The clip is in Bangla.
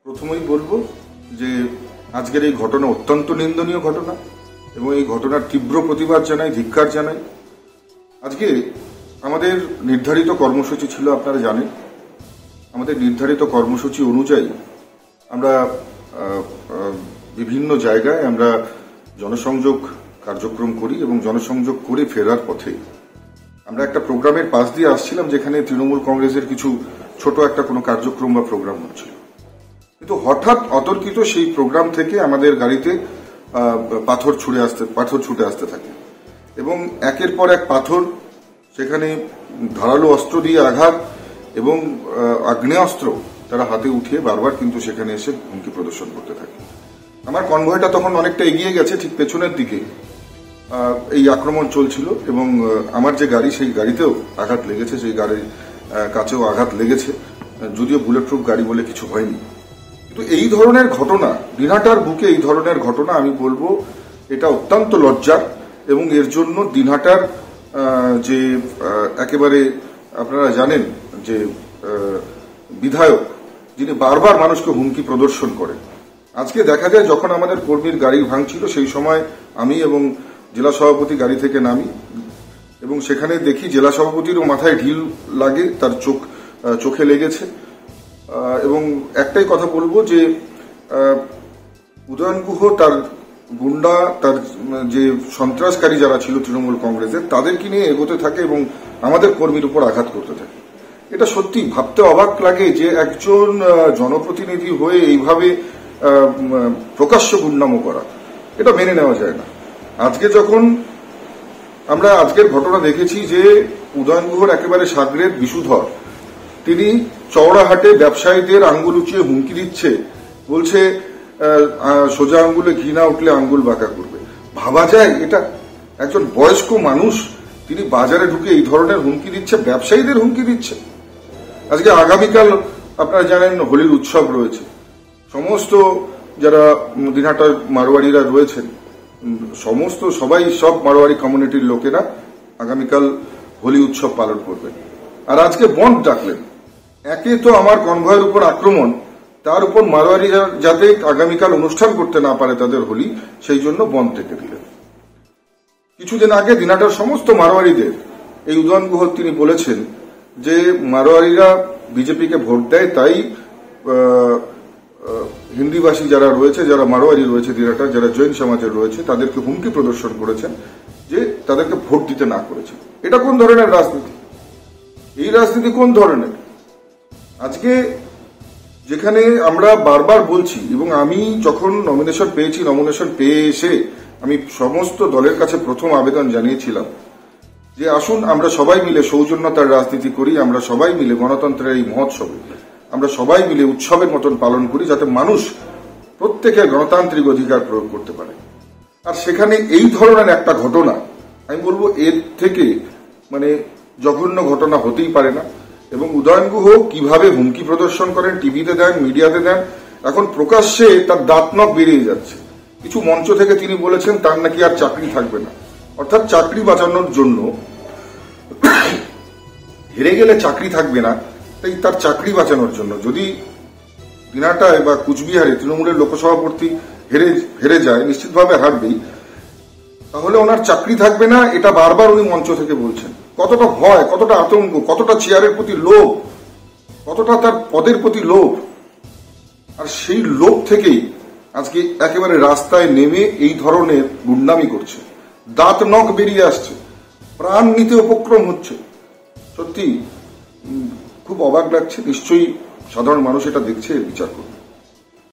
প্রথমেই বলবো যে আজকের এই ঘটনা অত্যন্ত নিন্দনীয় ঘটনা এবং এই ঘটনার তীব্র প্রতিবাদ জানাই, ধিক্কার জানাই। আজকে আমাদের নির্ধারিত কর্মসূচি ছিল, আপনারা জানেন। আমাদের নির্ধারিত কর্মসূচি অনুযায়ী আমরা বিভিন্ন জায়গায় আমরা জনসংযোগ কার্যক্রম করি এবং জনসংযোগ করে ফেরার পথে আমরা একটা প্রোগ্রামের পাশ দিয়ে আসছিলাম, যেখানে তৃণমূল কংগ্রেসের কিছু ছোট একটা কোনো কার্যক্রম বা প্রোগ্রাম হচ্ছিল। কিন্তু হঠাৎ অতর্কিত সেই প্রোগ্রাম থেকে আমাদের গাড়িতে পাথর ছুটে আসতে থাকে এবং একের পর এক পাথর, সেখানে ধারালো অস্ত্র দিয়ে আঘাত এবং আগ্নেয়াস্ত্র তারা হাতে উঠিয়ে বারবার কিন্তু সেখানে এসে হুমকি প্রদর্শন করতে থাকে। আমার কনভয়টা তখন অনেকটা এগিয়ে গেছে, ঠিক পেছনের দিকে এই আক্রমণ চলছিল এবং আমার যে গাড়ি, সেই গাড়িতেও আঘাত লেগেছে, সেই গাড়ির কাছেও আঘাত লেগেছে, যদিও বুলেট প্রুফ গাড়ি বলে কিছু হয়নি। কিন্তু এই ধরনের ঘটনা, দিনহাটার বুকে এই ধরনের ঘটনা, আমি বলবো এটা অত্যন্ত লজ্জার এবং এর জন্য দিনহাটার যে একেবারে আপনারা জানেন যে বিধায়ক, যিনি বারবার মানুষকে হুমকি প্রদর্শন করেন, আজকে দেখা যায় যখন আমাদের কর্মীর গাড়ি ভাঙছিল সেই সময় আমি এবং জেলা সভাপতি গাড়ি থেকে নামি এবং সেখানে দেখি জেলা সভাপতিরও মাথায় ঢিল লাগে, তার চোখে লেগেছে। এবং একটাই কথা বলবো যে উদয়ন গুহ, তার গুন্ডা, তার যে সন্ত্রাসকারী যারা ছিল তৃণমূল কংগ্রেসের, তাদেরকে নিয়ে এগোতে থাকে এবং আমাদের কর্মীর উপর আঘাত করতে থাকে। এটা সত্যি ভাবতে অবাক লাগে যে একজন জনপ্রতিনিধি হয়ে এইভাবে প্রকাশ্য গুন্ডামো করা, এটা মেনে নেওয়া যায় না। আজকে যখন আমরা আজকের ঘটনা দেখেছি যে উদয়ন গুহর একেবারে সাগরের বিশুধর, তিনি চওড়াহাটে ব্যবসায়ীদের আঙ্গুল উঁচিয়ে হুমকি দিচ্ছে, বলছে সোজা আঙ্গুলে ঘি না উঠলে আঙ্গুল বাঁকা করবে। ভাবা যায় এটা? একজন বয়স্ক মানুষ, তিনি বাজারে ঢুকে এই ধরনের হুমকি দিচ্ছে, ব্যবসায়ীদের হুমকি দিচ্ছে। আজকে আগামীকাল আপনারা জানেন হোলির উৎসব রয়েছে, সমস্ত যারা দিনহাটার মারোয়াড়িরা রয়েছেন, সব মারোয়াড়ি কমিউনিটির লোকেরা আগামীকাল হোলি উৎসব পালন করবেন। আর আজকে বন্ধ ডাকলেন। একে তো আমার কনভয়ের উপর আক্রমণ, তার উপর মারোয়াড়িরা যাতে আগামীকাল অনুষ্ঠান করতে না পারে তাদের হোলি, সেই জন্য বন্ধ ডেকে দিলেন। কিছুদিন আগে দিনহাটার সমস্ত মারোয়াড়িদের এই উদয়ন গুহ তিনি বলেছেন যে মারোয়াড়িরা বিজেপিকে ভোট দেয়, তাই হিন্দিভাষী যারা রয়েছে, যারা মারোয়ারি রয়েছে দিনহাটার, যারা জৈন সমাজের রয়েছে, তাদেরকে হুমকি প্রদর্শন করেছেন যে তাদেরকে ভোট দিতে না করেছে। এটা কোন ধরনের রাজনীতি? এই রাজনীতি কোন ধরনের? আজকে যেখানে আমরা বারবার বলছি, এবং আমি যখন নমিনেশন পেয়েছি, নমিনেশন পেয়ে এসে আমি সমস্ত দলের কাছে প্রথম আবেদন জানিয়েছিলাম যে আসুন আমরা সবাই মিলে সৌজন্যতার রাজনীতি করি, আমরা সবাই মিলে গণতন্ত্রের এই মহোৎসবে আমরা সবাই মিলে উৎসবের মতন পালন করি, যাতে মানুষ প্রত্যেকের গণতান্ত্রিক অধিকার প্রয়োগ করতে পারে। আর সেখানে এই ধরনের একটা ঘটনা, আমি বলবো এর থেকে জঘন্য ঘটনা হতেই পারে না। এবং উদয়ন গুহ কিভাবে হুমকি প্রদর্শন করেন, টিভিতে দেন, মিডিয়াতে দেন, এখন প্রকাশ্যে তার দাঁত নখ বেরিয়ে যাচ্ছে। কিছু মঞ্চ থেকে তিনি বলেছেন তার নাকি আর চাকরি থাকবে না, অর্থাৎ চাকরি বাঁচানোর জন্য, হেরে গেলে চাকরি থাকবে না, তাই তার চাকরি বাঁচানোর জন্য, যদি দিনহাটায় বা কুচবিহারে তৃণমূলের লোকসভাপতি হেরে যায়, নিশ্চিতভাবে হারবেই, তাহলে ওনার চাকরি থাকবে না, এটা বারবার উনি মঞ্চ থেকে বলছেন। কতটা ভয়, কতটা আতঙ্ক, কতটা চেয়ারের প্রতি লোভ, কতটা তার পদের প্রতি লোভ। আর সেই লোভ থেকেই আজকে একেবারে রাস্তায় নেমে এই ধরনের গুন্ডামি করছে, দাঁত নখ বেরিয়ে আসছে, প্রাণ নিতে উপক্রম হচ্ছে। সত্যি খুব অবাক লাগছে। নিশ্চয়ই সাধারণ মানুষ এটা দেখছে, বিচার করবে।